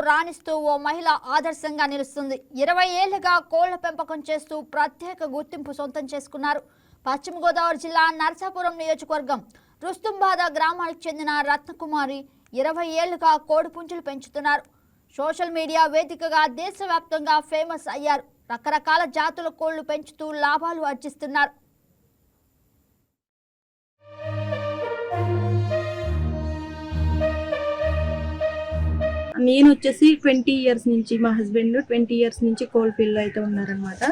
రాణిస్తూ ఓ మహిళ ఆదర్శంగా నిలుస్తుంది. 20 ఏళ్లుగా కోళ్ల పెంపకం చేస్తూ ప్రత్యేక గుర్తింపు సొంతం చేసుకున్నారు. పశ్చిమ గోదావరి జిల్లా నర్సాపురం నియోజకవర్గం రుస్తుంబాద గ్రామానికి చెందిన రత్నకుమారి 20 ఏళ్లుగా కోడి పుంజులు పెంచుతున్నారు. సోషల్ మీడియా వేదికగా దేశవ్యాప్తంగా ఫేమస్ అయ్యారు. రకరకాల జాతుల కోళ్లు పెంచుతూ లాభాలు ఆర్జిస్తున్నారు. నేను వచ్చేసి 20 ఇయర్స్ నుంచి, మా హస్బెండ్ 20 ఇయర్స్ నుంచి కోళ్ళ ఫీల్డ్ అయితే ఉన్నారనమాట.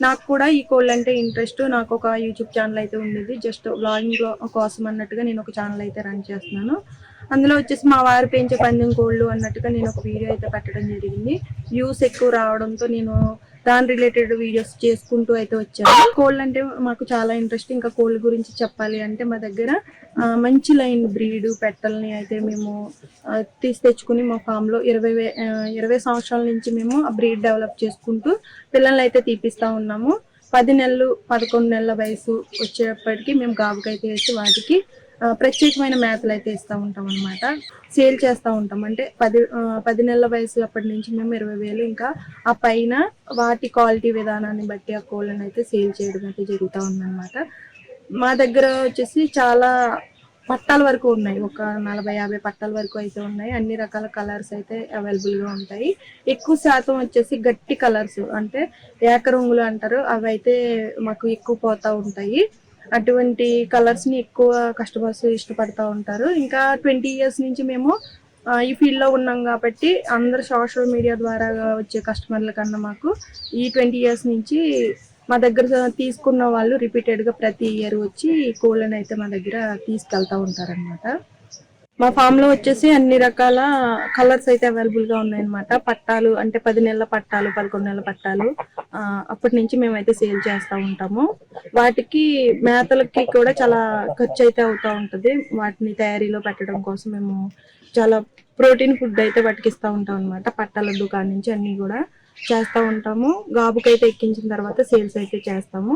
నాకు కూడా ఈ కోళ్ళు అంటే ఇంట్రెస్ట్. నాకు ఒక యూట్యూబ్ ఛానల్ అయితే ఉండేది. జస్ట్ వ్లాగింగ్ కోసం అన్నట్టుగా నేను ఒక ఛానల్ అయితే రన్ చేస్తున్నాను. అందులో వచ్చేసి మా వారు పెంచే పందెం కోళ్ళు అన్నట్టుగా నేను ఒక వీడియో అయితే పెట్టడం జరిగింది. వ్యూస్ ఎక్కువ రావడంతో నేను దాని రిలేటెడ్ వీడియోస్ చేసుకుంటూ అయితే వచ్చాను. కోళ్ళు అంటే మాకు చాలా ఇంట్రెస్ట్. ఇంకా కోళ్ళ గురించి చెప్పాలి అంటే మా దగ్గర మంచి లైన్ బ్రీడ్ పెట్టల్ని అయితే మేము తెచ్చుకుని మా ఫామ్ లో 20 సంవత్సరాల నుంచి మేము ఆ బ్రీడ్ డెవలప్ చేసుకుంటూ పిల్లల్ని అయితే తీపిస్తా ఉన్నాము. 10 నెలలు 11 నెలల వయసు వచ్చేప్పటికి మేము గాబుకైతే వేసి వాటికి ప్రత్యేకమైన మేతలు అయితే ఇస్తూ ఉంటాం అనమాట. సేల్ చేస్తూ ఉంటాం. అంటే 10 నెలల వయసు అప్పటి నుంచి మేము 20,000, ఇంకా ఆ పైన వాటి క్వాలిటీ విధానాన్ని బట్టి ఆ కోళ్ళని అయితే సేల్ చేయడం అయితే జరుగుతూ ఉందన్నమాట. మా దగ్గర వచ్చేసి చాలా పట్టాల వరకు ఉన్నాయి. ఒక 40-50 పట్టాల వరకు అయితే ఉన్నాయి. అన్ని రకాల కలర్స్ అయితే అవైలబుల్గా ఉంటాయి. ఎక్కువ శాతం వచ్చేసి గట్టి కలర్స్ అంటే ఏకరంగులు అంటారు, అవి అయితే మాకు ఎక్కువ పోతూ ఉంటాయి. అటువంటి కలర్స్ని ఎక్కువ కస్టమర్స్ ఇష్టపడతా ఉంటారు. ఇంకా 20 ఇయర్స్ నుంచి మేము ఈ ఫీల్డ్లో ఉన్నాం కాబట్టి అందరు సోషల్ మీడియా ద్వారా వచ్చే కస్టమర్ల కన్నా మాకు ఈ 20 ఇయర్స్ నుంచి మా దగ్గర తీసుకున్న వాళ్ళు రిపీటెడ్గా ప్రతి ఇయర్ వచ్చి కోళ్ళని అయితే మా దగ్గర తీసుకెళ్తూ ఉంటారనమాట. మా ఫామ్లో వచ్చేసి అన్ని రకాల కలర్స్ అయితే అవైలబుల్గా ఉన్నాయన్నమాట. పట్టాలు అంటే 10 నెలల పట్టాలు, 11 నెలల పట్టాలు అప్పటి నుంచి మేమైతే సేల్ చేస్తూ ఉంటాము. వాటికి మేతలకి కూడా చాలా ఖర్చు అయితే అవుతూ ఉంటుంది. వాటిని తయారీలో పెట్టడం కోసం మేము చాలా ప్రోటీన్ ఫుడ్ అయితే వాటికి ఇస్తూ ఉంటాం అనమాట. పట్టాల దుకాణం నుంచి అన్నీ కూడా చేస్తూ ఉంటాము. గాబుకైతే ఎక్కించిన తర్వాత సేల్స్ అయితే చేస్తాము.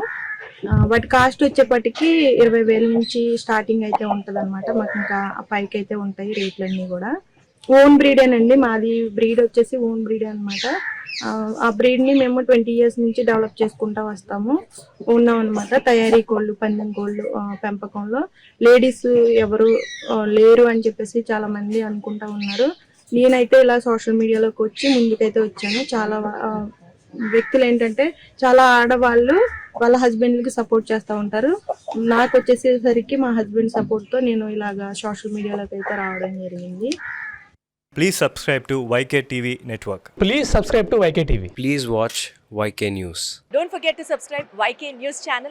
వాటి కాస్ట్ వచ్చేప్పటికి 20,000 నుంచి స్టార్టింగ్ అయితే ఉంటుంది అనమాట. మాకు ఇంకా పైకి అయితే ఉంటాయి రేట్లన్నీ కూడా. ఓన్ బ్రీడేనండి మాది. బ్రీడ్ వచ్చేసి ఓన్ బ్రీడే అనమాట. ఆ బ్రీడ్ని మేము 20 ఇయర్స్ నుంచి డెవలప్ చేసుకుంటూ ఉన్నాం అనమాట. తయారీ కోళ్ళు, పందెం కోళ్ళు పెంపకంలో లేడీస్ ఎవరు లేరు అని చెప్పేసి చాలా మంది అనుకుంటా ఉన్నారు. నేనైతే ఇలా సోషల్ మీడియాలోకి వచ్చి ముందుకైతే వచ్చాను. చాలా వ్యక్తులు ఏంటంటే చాలా ఆడవాళ్ళు వాళ్ళ హస్బెండ్కి సపోర్ట్ చేస్తూ ఉంటారు. నాకు వచ్చేసేసరికి మా హస్బెండ్ సపోర్ట్తో నేను ఇలాగా సోషల్ మీడియాలోకి అయితే రావడం జరిగింది. Please subscribe to YK TV Network. Please subscribe to YK TV. Please watch YK News. Don't forget to subscribe YK News channel